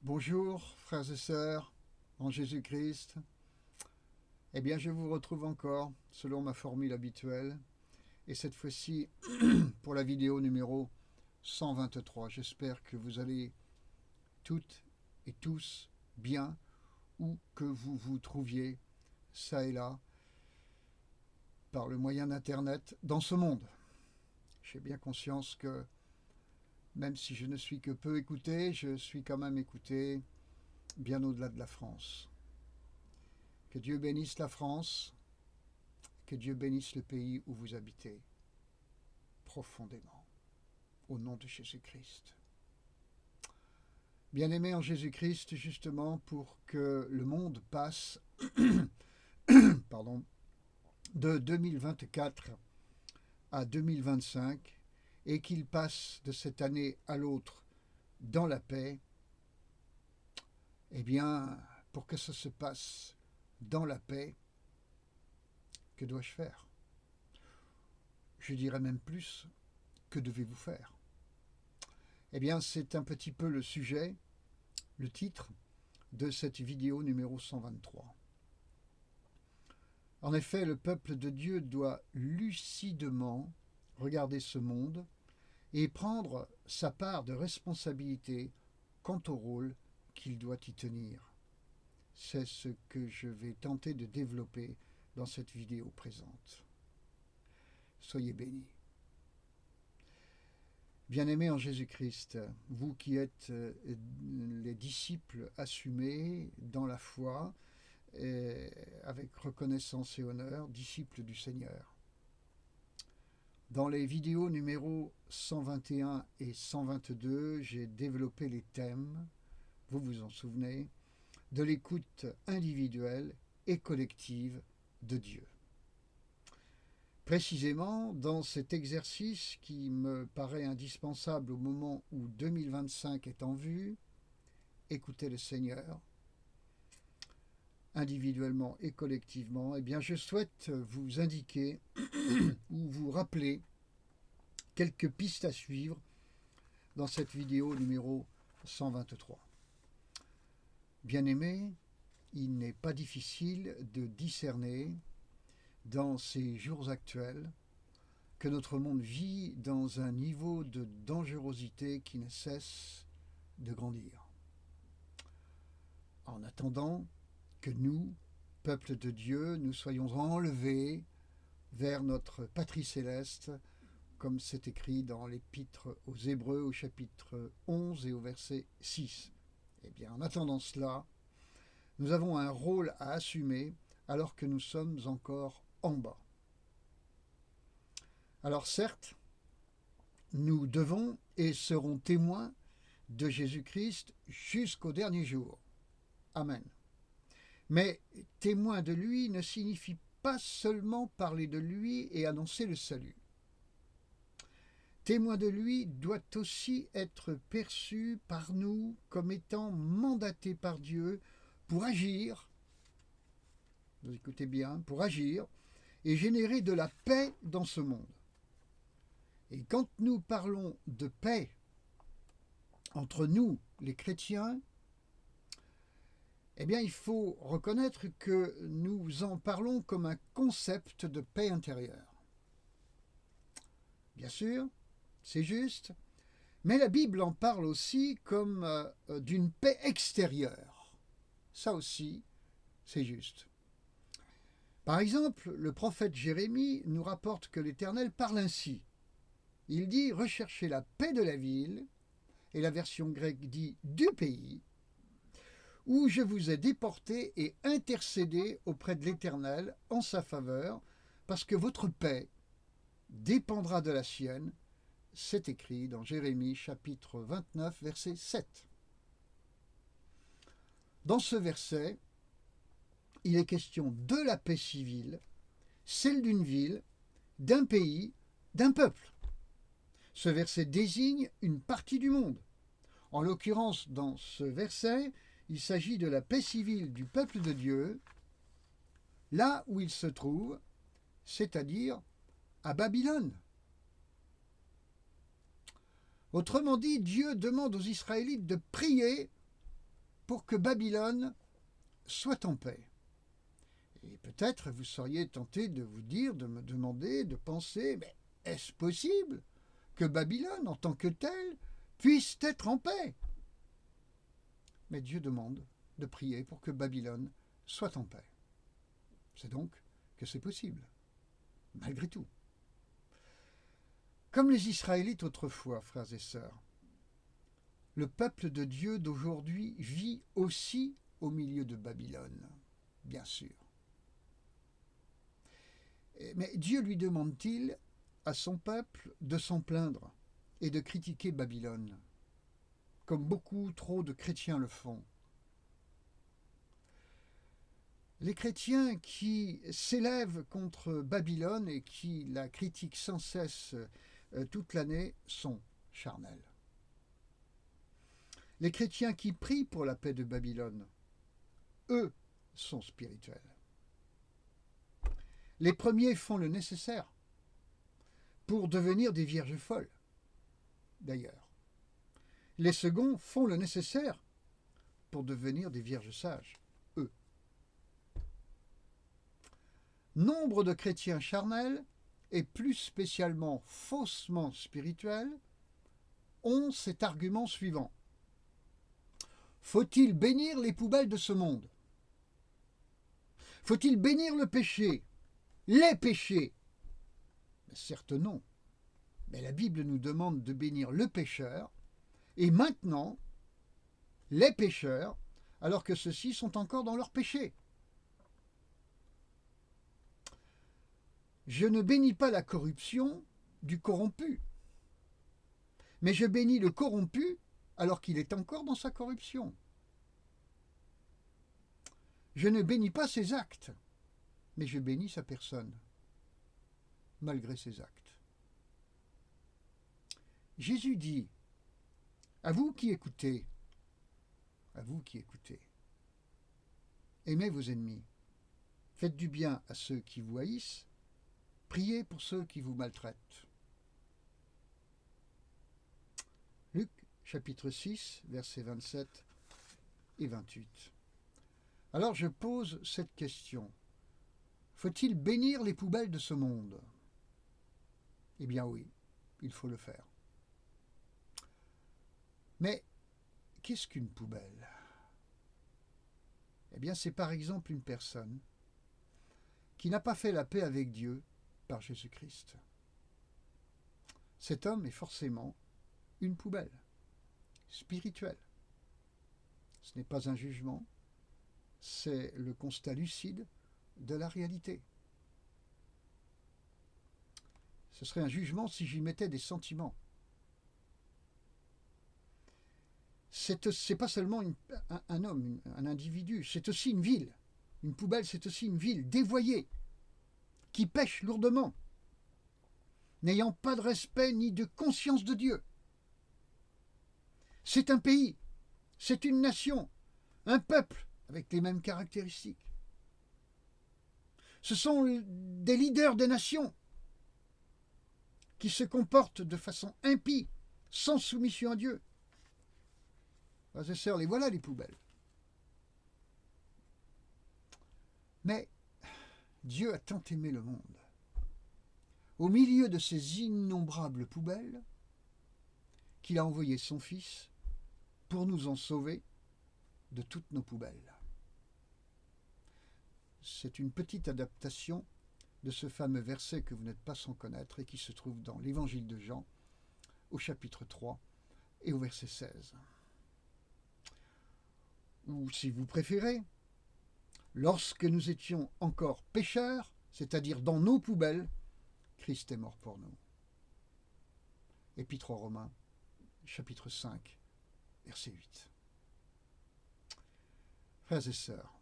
Bonjour frères et sœurs en Jésus-Christ. Eh bien je vous retrouve encore selon ma formule habituelle et cette fois-ci pour la vidéo numéro 123. J'espère que vous allez toutes et tous bien où que vous vous trouviez, ça et là, par le moyen d'Internet dans ce monde. J'ai bien conscience que même si je ne suis que peu écouté, je suis quand même écouté bien au-delà de la France. Que Dieu bénisse la France, que Dieu bénisse le pays où vous habitez, profondément, au nom de Jésus-Christ. Bien-aimés en Jésus-Christ, justement, pour que le monde passe pardon, de 2024 à 2025 et qu'il passe de cette année à l'autre dans la paix, eh bien, pour que ça se passe dans la paix, que dois-je faire? Je dirais même plus, que devez-vous faire? Eh bien, c'est un petit peu le sujet, le titre de cette vidéo numéro 123. En effet, le peuple de Dieu doit lucidement regarder ce monde et prendre sa part de responsabilité quant au rôle qu'il doit y tenir. C'est ce que je vais tenter de développer dans cette vidéo présente. Soyez bénis. Bien-aimés en Jésus-Christ, vous qui êtes les disciples assumés dans la foi, et avec reconnaissance et honneur, disciples du Seigneur. Dans les vidéos numéros 121 et 122, j'ai développé les thèmes, vous vous en souvenez, de l'écoute individuelle et collective de Dieu. Précisément, dans cet exercice qui me paraît indispensable au moment où 2025 est en vue, écoutez le Seigneur, individuellement et collectivement, eh bien je souhaite vous indiquer ou vous rappeler quelques pistes à suivre dans cette vidéo numéro 123. Bien-aimés, il n'est pas difficile de discerner dans ces jours actuels que notre monde vit dans un niveau de dangerosité qui ne cesse de grandir. En attendant que nous, peuple de Dieu, nous soyons enlevés vers notre patrie céleste, comme c'est écrit dans l'épître aux Hébreux au chapitre 11 et au verset 6. Eh bien, en attendant cela, nous avons un rôle à assumer alors que nous sommes encore en bas. Alors certes, nous devons et serons témoins de Jésus-Christ jusqu'au dernier jour. Amen. Mais témoin de lui ne signifie pas seulement parler de lui et annoncer le salut. Témoin de lui doit aussi être perçu par nous comme étant mandaté par Dieu pour agir, vous écoutez bien, pour agir et générer de la paix dans ce monde. Et quand nous parlons de paix entre nous, les chrétiens, eh bien, il faut reconnaître que nous en parlons comme un concept de paix intérieure. Bien sûr, c'est juste, mais la Bible en parle aussi comme d'une paix extérieure. Ça aussi, c'est juste. Par exemple, le prophète Jérémie nous rapporte que l'Éternel parle ainsi. Il dit « Recherchez la paix de la ville », et la version grecque dit « du pays », où je vous ai déporté et intercédé auprès de l'Éternel en sa faveur, parce que votre paix dépendra de la sienne. C'est écrit dans Jérémie chapitre 29, verset 7. Dans ce verset, il est question de la paix civile, celle d'une ville, d'un pays, d'un peuple. Ce verset désigne une partie du monde. En l'occurrence, dans ce verset, il s'agit de la paix civile du peuple de Dieu, là où il se trouve, c'est-à-dire à Babylone. Autrement dit, Dieu demande aux Israélites de prier pour que Babylone soit en paix. Et peut-être vous seriez tenté de vous dire, de me demander, de penser, mais est-ce possible que Babylone, en tant que telle, puisse être en paix? Mais Dieu demande de prier pour que Babylone soit en paix. C'est donc que c'est possible, malgré tout. Comme les Israélites autrefois, frères et sœurs, le peuple de Dieu d'aujourd'hui vit aussi au milieu de Babylone, bien sûr. Mais Dieu lui demande-t-il à son peuple de s'en plaindre et de critiquer Babylone, comme beaucoup trop de chrétiens le font? Les chrétiens qui s'élèvent contre Babylone et qui la critiquent sans cesse toute l'année sont charnels. Les chrétiens qui prient pour la paix de Babylone, eux, sont spirituels. Les premiers font le nécessaire pour devenir des vierges folles, d'ailleurs. Les seconds font le nécessaire pour devenir des vierges sages, eux. Nombre de chrétiens charnels, et plus spécialement faussement spirituels, ont cet argument suivant. Faut-il bénir les poubelles de ce monde? Faut-il bénir le péché? Les péchés? Certes non. Mais la Bible nous demande de bénir le pécheur, et maintenant, les pécheurs, alors que ceux-ci sont encore dans leur péché. Je ne bénis pas la corruption du corrompu, mais je bénis le corrompu alors qu'il est encore dans sa corruption. Je ne bénis pas ses actes, mais je bénis sa personne, malgré ses actes. Jésus dit, à vous qui écoutez, aimez vos ennemis, faites du bien à ceux qui vous haïssent, priez pour ceux qui vous maltraitent. Luc chapitre 6, versets 27 et 28. Alors je pose cette question. Faut-il bénir les poubelles de ce monde? Eh bien oui, il faut le faire. Mais qu'est-ce qu'une poubelle? Eh bien c'est par exemple une personne qui n'a pas fait la paix avec Dieu par Jésus-Christ. Cet homme est forcément une poubelle spirituelle. Ce n'est pas un jugement, c'est le constat lucide de la réalité. Ce serait un jugement si j'y mettais des sentiments. C'est pas seulement un homme, un individu, c'est aussi une ville. Une poubelle, c'est aussi une ville dévoyée, qui pêche lourdement, n'ayant pas de respect ni de conscience de Dieu. C'est un pays, c'est une nation, un peuple avec les mêmes caractéristiques. Ce sont des leaders des nations qui se comportent de façon impie, sans soumission à Dieu. Frères et sœurs, les voilà les poubelles. Mais Dieu a tant aimé le monde. Au milieu de ces innombrables poubelles, qu'il a envoyé son Fils pour nous en sauver de toutes nos poubelles. C'est une petite adaptation de ce fameux verset que vous n'êtes pas sans connaître et qui se trouve dans l'Évangile de Jean, au chapitre 3 et au verset 16. Ou si vous préférez, lorsque nous étions encore pécheurs, c'est-à-dire dans nos poubelles, Christ est mort pour nous. Épître aux Romains, chapitre 5, verset 8. Frères et sœurs,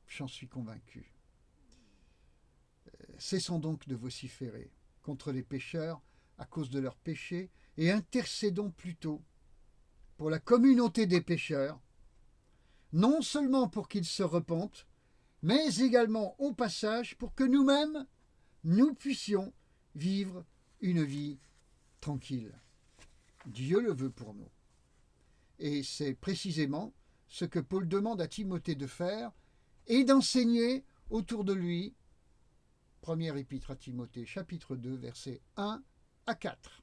j'en suis convaincu. Cessons donc de vociférer contre les pécheurs à cause de leurs péchés et intercédons plutôt pour la communauté des pécheurs, non seulement pour qu'ils se repentent, mais également au passage pour que nous-mêmes, nous puissions vivre une vie tranquille. Dieu le veut pour nous. Et c'est précisément ce que Paul demande à Timothée de faire et d'enseigner autour de lui. Première épître à Timothée, chapitre 2, versets 1 à 4.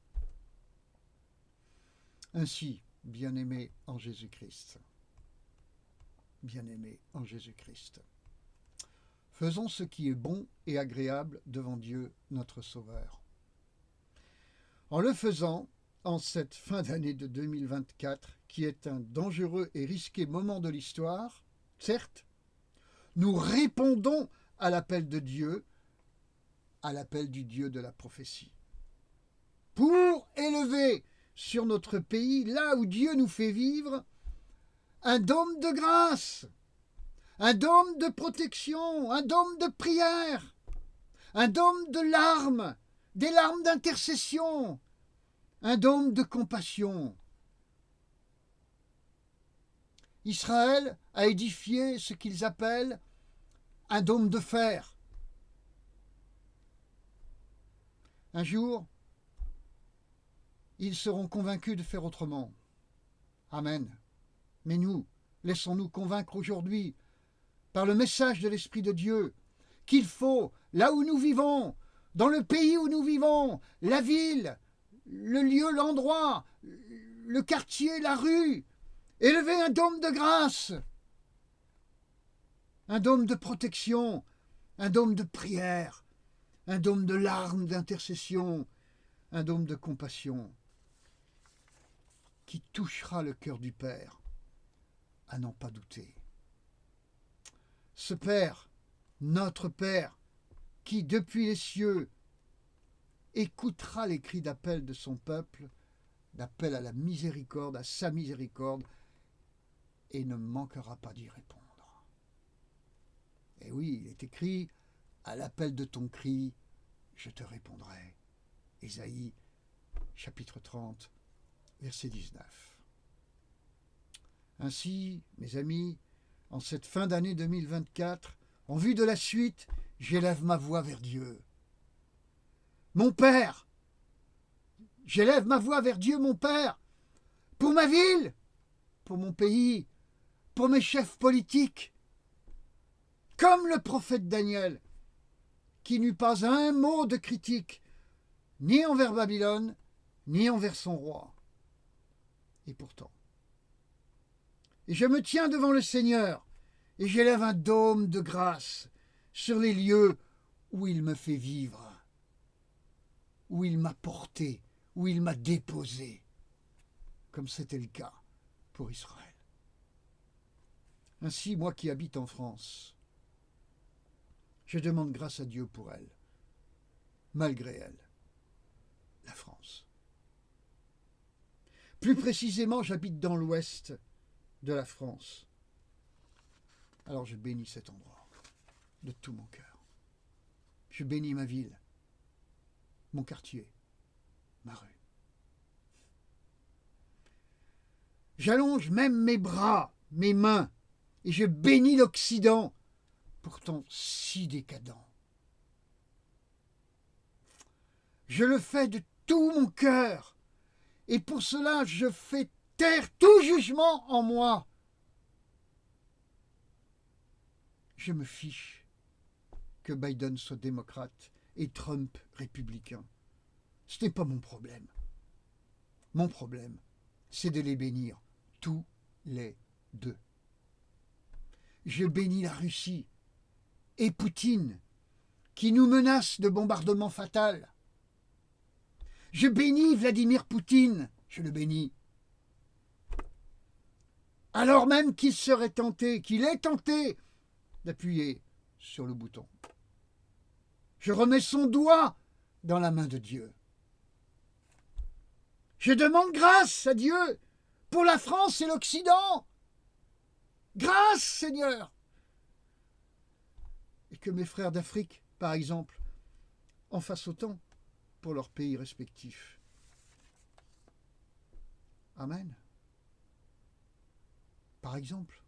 Ainsi, bien-aimés en Jésus-Christ, bien-aimés en Jésus-Christ, faisons ce qui est bon et agréable devant Dieu, notre Sauveur. En le faisant, en cette fin d'année de 2024, qui est un dangereux et risqué moment de l'histoire, certes, nous répondons à l'appel de Dieu, à l'appel du Dieu de la prophétie, pour élever sur notre pays, là où Dieu nous fait vivre, un dôme de grâce, un dôme de protection, un dôme de prière, un dôme de larmes, des larmes d'intercession, un dôme de compassion. Israël a édifié ce qu'ils appellent un dôme de fer. Un jour, ils seront convaincus de faire autrement. Amen. Mais nous, laissons-nous convaincre aujourd'hui, par le message de l'Esprit de Dieu, qu'il faut, là où nous vivons, dans le pays où nous vivons, la ville, le lieu, l'endroit, le quartier, la rue, élever un dôme de grâce, un dôme de protection, un dôme de prière, un dôme de larmes, d'intercession, un dôme de compassion, qui touchera le cœur du Père, à n'en pas douter. Ce Père, notre Père, qui depuis les cieux écoutera les cris d'appel de son peuple, d'appel à la miséricorde, à sa miséricorde, et ne manquera pas d'y répondre. Et oui, il est écrit, à l'appel de ton cri, je te répondrai. Ésaïe, chapitre 30, verset 19. Ainsi, mes amis, en cette fin d'année 2024, en vue de la suite, j'élève ma voix vers Dieu. Mon Père, j'élève ma voix vers Dieu, mon Père, pour ma ville, pour mon pays, pour mes chefs politiques, comme le prophète Daniel, qui n'eut pas un mot de critique, ni envers Babylone, ni envers son roi. Et pourtant, et je me tiens devant le Seigneur, et j'élève un dôme de grâce sur les lieux où il me fait vivre, où il m'a porté, où il m'a déposé, comme c'était le cas pour Israël. Ainsi, moi qui habite en France, je demande grâce à Dieu pour elle, malgré elle, la France. Plus précisément, j'habite dans l'ouest de la France. Alors je bénis cet endroit de tout mon cœur. Je bénis ma ville, mon quartier, ma rue. J'allonge même mes bras, mes mains, et je bénis l'Occident, pourtant si décadent. Je le fais de tout mon cœur, et pour cela je fais taire tout jugement en moi. Je me fiche que Biden soit démocrate et Trump républicain. Ce n'est pas mon problème. Mon problème, c'est de les bénir tous les deux. Je bénis la Russie et Poutine, qui nous menace de bombardement fatal. Je bénis Vladimir Poutine, je le bénis. Alors même qu'il serait tenté, qu'il est tenté d'appuyer sur le bouton. Je remets son doigt dans la main de Dieu. Je demande grâce à Dieu pour la France et l'Occident. Grâce, Seigneur. Et que mes frères d'Afrique, par exemple, en fassent autant pour leurs pays respectifs. Amen. Par exemple.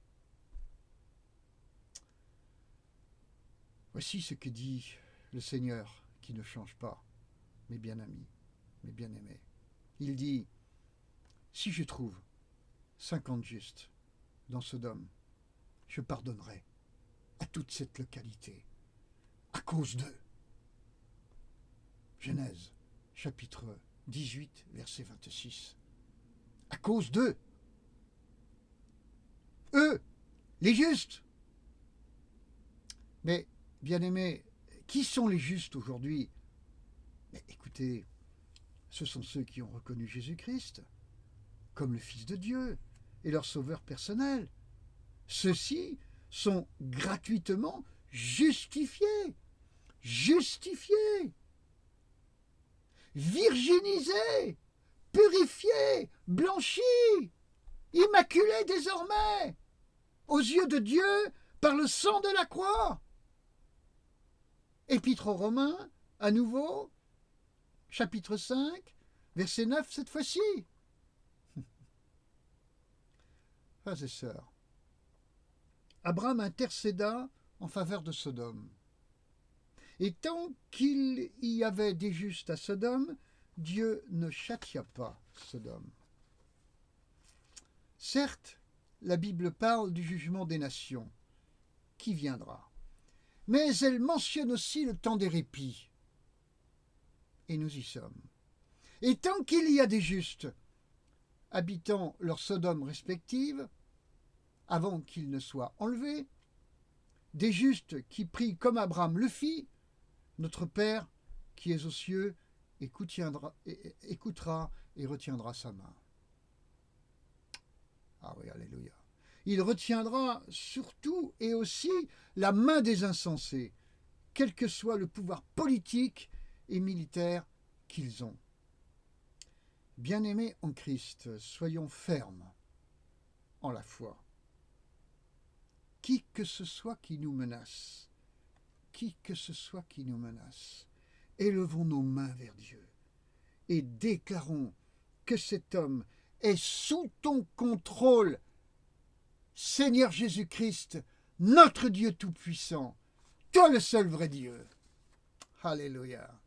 Voici ce que dit le Seigneur qui ne change pas, mes bien-amis, mes bien-aimés. Il dit, si je trouve 50 justes dans Sodome, je pardonnerai à toute cette localité à cause d'eux. Genèse, chapitre 18, verset 26. À cause d'eux. Eux, les justes. Mais, bien-aimés, qui sont les justes aujourd'hui? Mais écoutez, ce sont ceux qui ont reconnu Jésus-Christ comme le Fils de Dieu et leur sauveur personnel. Ceux-ci sont gratuitement justifiés, virginisés, purifiés, blanchis, immaculés désormais, aux yeux de Dieu par le sang de la croix. Épître aux Romains, à nouveau, chapitre 5, verset 9 cette fois-ci. Frères et sœurs, Abraham intercéda en faveur de Sodome. Et tant qu'il y avait des justes à Sodome, Dieu ne châtia pas Sodome. Certes, la Bible parle du jugement des nations, qui viendra. Mais elle mentionne aussi le temps des répits. Et nous y sommes. Et tant qu'il y a des justes habitant leurs Sodomes respectives, avant qu'ils ne soient enlevés, des justes qui prient comme Abraham le fit, notre Père qui est aux cieux écoutera et retiendra sa main. Ah oui, alléluia. Il retiendra surtout et aussi la main des insensés, quel que soit le pouvoir politique et militaire qu'ils ont. Bien-aimés en Christ, soyons fermes en la foi. Qui que ce soit qui nous menace, élevons nos mains vers Dieu et déclarons que cet homme est sous ton contrôle, Seigneur Jésus-Christ, notre Dieu Tout-Puissant, toi le seul vrai Dieu. Alléluia.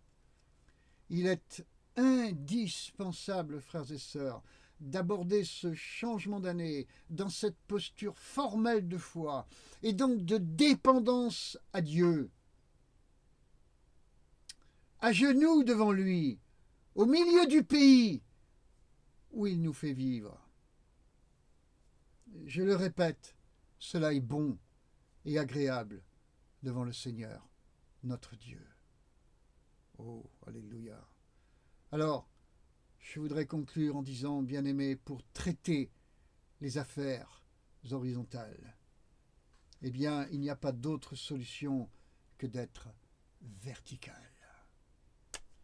Il est indispensable, frères et sœurs, d'aborder ce changement d'année dans cette posture formelle de foi et donc de dépendance à Dieu. À genoux devant lui, au milieu du pays où il nous fait vivre. Je le répète, cela est bon et agréable devant le Seigneur, notre Dieu. Oh, alléluia. Alors, je voudrais conclure en disant, bien-aimés, pour traiter les affaires horizontales, eh bien, il n'y a pas d'autre solution que d'être vertical.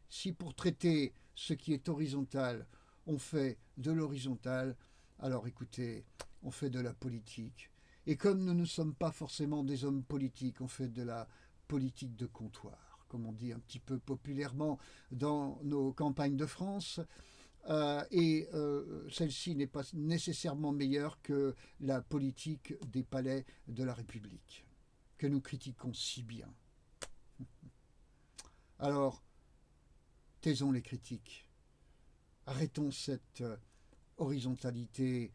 Si pour traiter ce qui est horizontal, on fait de l'horizontal, alors écoutez, on fait de la politique. Et comme nous ne sommes pas forcément des hommes politiques, on fait de la politique de comptoir, comme on dit un petit peu populairement dans nos campagnes de France. Celle-ci n'est pas nécessairement meilleure que la politique des palais de la République, que nous critiquons si bien. Alors, taisons les critiques. Arrêtons cette horizontalité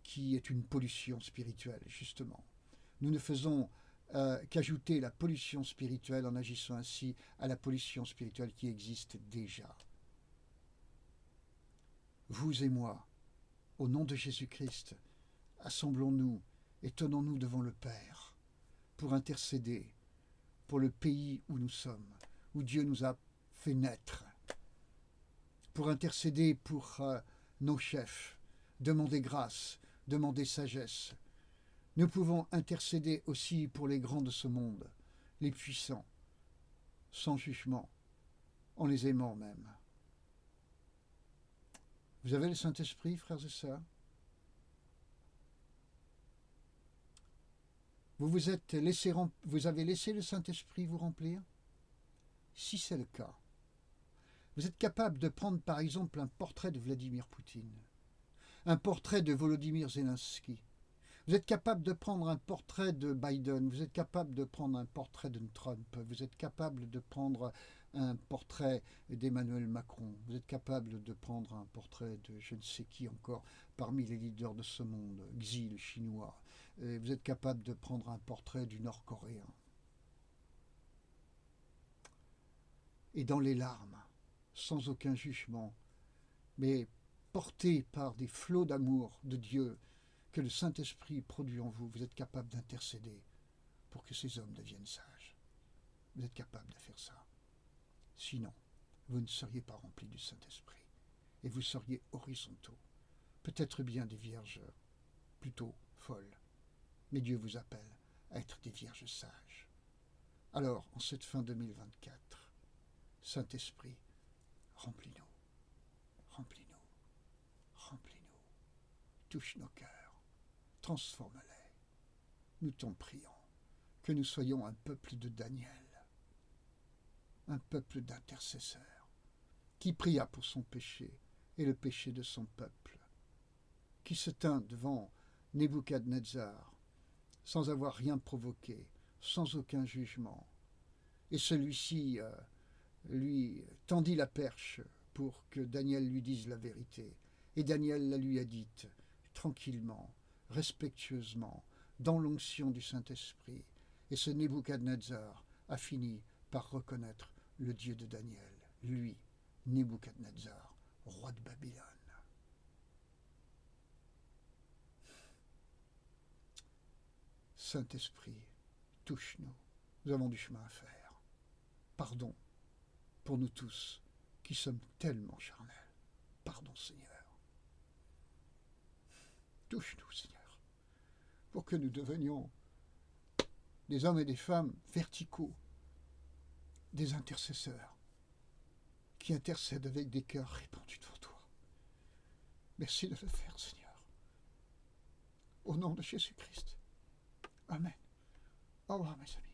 qui est une pollution spirituelle, justement. Nous ne faisons qu'ajouter la pollution spirituelle en agissant ainsi à la pollution spirituelle qui existe déjà. Vous et moi, au nom de Jésus-Christ, assemblons-nous et tenons-nous devant le Père pour intercéder pour le pays où nous sommes, où Dieu nous a fait naître, pour intercéder pour nos chefs, demander grâce, demander sagesse. Nous pouvons intercéder aussi pour les grands de ce monde, les puissants, sans jugement, en les aimant même. Vous avez le Saint-Esprit, frères et sœurs? Vous avez laissé le Saint-Esprit vous remplir? Si c'est le cas, vous êtes capable de prendre par exemple un portrait de Vladimir Poutine, un portrait de Volodymyr Zelensky. Vous êtes capable de prendre un portrait de Biden, vous êtes capable de prendre un portrait de Trump, vous êtes capable de prendre un portrait d'Emmanuel Macron, vous êtes capable de prendre un portrait de je ne sais qui encore parmi les leaders de ce monde, Xi le chinois, et vous êtes capable de prendre un portrait du nord-coréen. Et dans les larmes, sans aucun jugement, mais porté par des flots d'amour de Dieu que le Saint-Esprit produit en vous, vous êtes capable d'intercéder pour que ces hommes deviennent sages. Vous êtes capable de faire ça. Sinon, vous ne seriez pas remplis du Saint-Esprit et vous seriez horizontaux. Peut-être bien des vierges plutôt folles, mais Dieu vous appelle à être des vierges sages. Alors, en cette fin 2024, Saint-Esprit, remplis-nous, remplis-nous, remplis-nous, touche nos cœurs, transforme-les. Nous t'en prions, que nous soyons un peuple de Daniel, un peuple d'intercesseurs, qui pria pour son péché et le péché de son peuple, qui se tint devant Nebuchadnezzar, sans avoir rien provoqué, sans aucun jugement. Et celui-ci lui tendit la perche pour que Daniel lui dise la vérité. Et Daniel la lui a dite, tranquillement, respectueusement, dans l'onction du Saint-Esprit. Et ce Nebuchadnezzar a fini par reconnaître le Dieu de Daniel, lui, Nebuchadnezzar, roi de Babylone. Saint-Esprit, touche-nous, nous avons du chemin à faire. Pardon pour nous tous qui sommes tellement charnels. Pardon, Seigneur. Touche-nous, Seigneur, pour que nous devenions des hommes et des femmes verticaux, des intercesseurs, qui intercèdent avec des cœurs répandus devant toi. Merci de le faire, Seigneur. Au nom de Jésus-Christ. Amen. Au revoir, mes amis.